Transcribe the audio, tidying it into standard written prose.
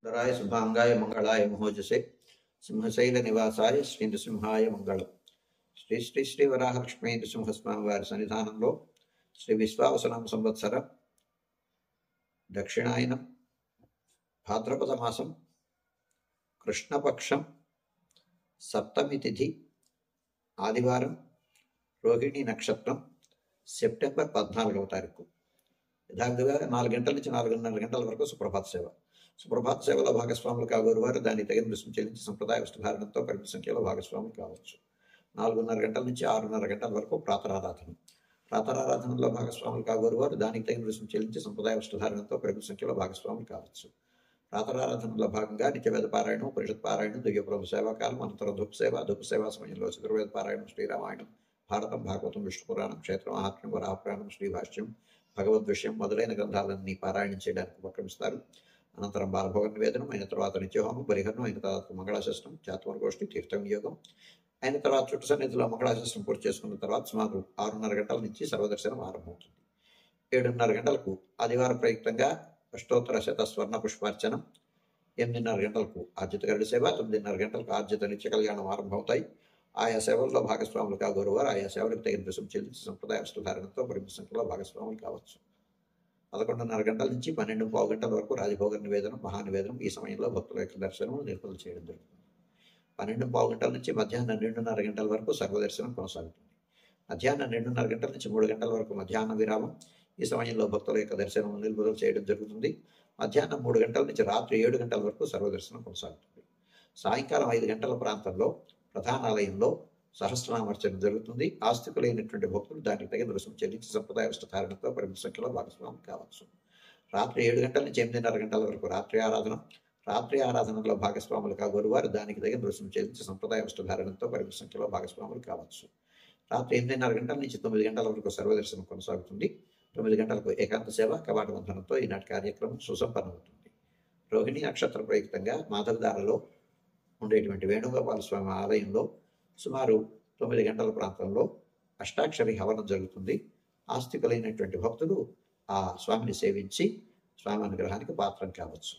धराय शुभांगाय मंगलाय महोजसे सिंहशैल निवासाय श्री नृसिंहाय मंगलम। శ్రీ శ్రీ శ్రీ వరాహలక్ష్మీ నృసింహస్వామి వారి సన్నిధానంలో శ్రీ విశ్వావసనామ సంవత్సర దక్షిణాయనం భాద్రపద మాసం కృష్ణపక్షం సప్తమి తిథి ఆదివారం రోహిణి నక్షత్రం సెప్టెంబర్ 14వ తారీఖు యథావిధిగా 4 గంటల నుంచి 4:30 గంటల వరకు సుప్రభాత సేవ. సుప్రభాత సేవలో భాగస్వాములు కాబోరు వారు దానికి తగిన రుసుము చెల్లించి సంప్రదాయ వస్తుధారణతో పరిమిత సంఖ్యలో భాగస్వాములు కావచ్చు. 4:30 గంటల నుంచి 6:30 గంటల వరకు ప్రాతరారాధన. ప్రాతరారాధనలో భాగస్వాములు కాబోరు వారు దానికి తగిన రుసుము చెల్లించి సంప్రదాయ వస్తుధారణతో పరిమిత సంఖ్యలో భాగస్వాములు కావచ్చు. ప్రాతరారాధనలో భాగంగా నిత్యవేద పారాయణం, ఉపనిషత్ పారాయణం, దివ్యప్రభు సేవాకాలం, అనంతరం ధూప సేవ సమయంలో చతుర్వేద పారాయణం, శ్రీరామాయణం, భారతం, భాగవతం, విష్ణు పురాణం, క్షేత్ర మహాత్మ్యం, వరాహపురాణం, శ్రీభాష్యం, భగవద్ విషయం మొదలైన గ్రంథాలన్నీ పారాయణం చేయడానికి ఉపక్రమిస్తారు. అనంతరం బాలభోగ నివేదనం అయిన తర్వాత నిత్యహోమం, పరిహరణం అయిన తర్వాత మంగళాశాసనం, చాతుర్గోష్ఠి, తీర్థ వినియోగం అయిన తర్వాత చుట్టు సన్నిధిలో మంగళాశాసనం పూర్తి చేసుకున్న తర్వాత సుమారు 6:30 గంటల నుంచి సర్వదర్శనం ఆరంభమవుతుంది. 7:30 గంటలకు ఆదివారం ప్రయుక్తంగా అష్టోత్తర శత స్వర్ణ పుష్పార్చనం, 8:30 గంటలకు ఆర్జిత గరుడ సేవ, 9:30 గంటలకు ఆర్జిత నిత్య కళ్యాణం ఆరంభమవుతాయి. ఆయా సేవల్లో భాగస్వాములు కాగోరు వారు ఆయా సేవలకు తగిన రుసుము చెల్లించి సంప్రదాయ వస్తుధారణతో పరిమిత సంఖ్యలో భాగస్వాములు కావచ్చు. 11:30 గంటల నుంచి 12:15 గంటల వరకు రాజభోగ నివేదనం, మహానివేదనం. ఈ సమయంలో భక్తుల యొక్క దర్శనం నిలుపుదల చేయడం జరుగుతుంది. 12:15 గంటల నుంచి మధ్యాహ్నం 2:30 గంటల వరకు సర్వదర్శనం కొనసాగుతుంది. మధ్యాహ్నం 2:30 గంటల నుంచి 3 గంటల వరకు మధ్యాహ్న విరామం. ఈ సమయంలో భక్తుల యొక్క దర్శనం నిలుపుదల చేయడం జరుగుతుంది. మధ్యాహ్నం 3 గంటల నుంచి రాత్రి 7 గంటల వరకు సర్వదర్శనం కొనసాగుతుంది. సాయంకాలం 5 గంటల ప్రాంతంలో ప్రధానాలయంలో సహస్రనామార్చన జరుగుతుంది. ఆస్తికులైనటువంటి భక్తులు దానికి తగిన రుసుము చెల్లించి సంప్రదాయ వస్తుధారణతో పరిమిత సంఖ్యలో భాగస్వామి కావచ్చు. రాత్రి 7 గంటల నుంచి 8:30 గంటల వరకు రాత్రి ఆరాధన. రాత్రి ఆరాధనలో భాగస్వాములు కాగోరు వారు దానికి తగిన రుసుము చెల్లించి సంప్రదాయ వస్తుధారణతో పరిమిత సంఖ్యలో భాగస్వాములు కావచ్చు. రాత్రి 8:30 గంటల నుంచి 9 గంటల వరకు సర్వదర్శనం కొనసాగుతుంది. 9 గంటలకు ఏకాంత సేవ, కవాట బంధనంతో ఈనాటి కార్యక్రమం సుసంపన్నమవుతుంది. రోహిణి నక్షత్ర ప్రయుక్తంగా మాధవదారలో ఉండేటువంటి వేణుగోపాల స్వామి ఆలయంలో సుమారు 9 గంటల ప్రాంతంలో అష్టాక్షరి హవనం జరుగుతుంది. ఆస్తికులైనటువంటి భక్తులు ఆ స్వామిని సేవించి స్వామి అనుగ్రహానికి పాత్రం కావచ్చు.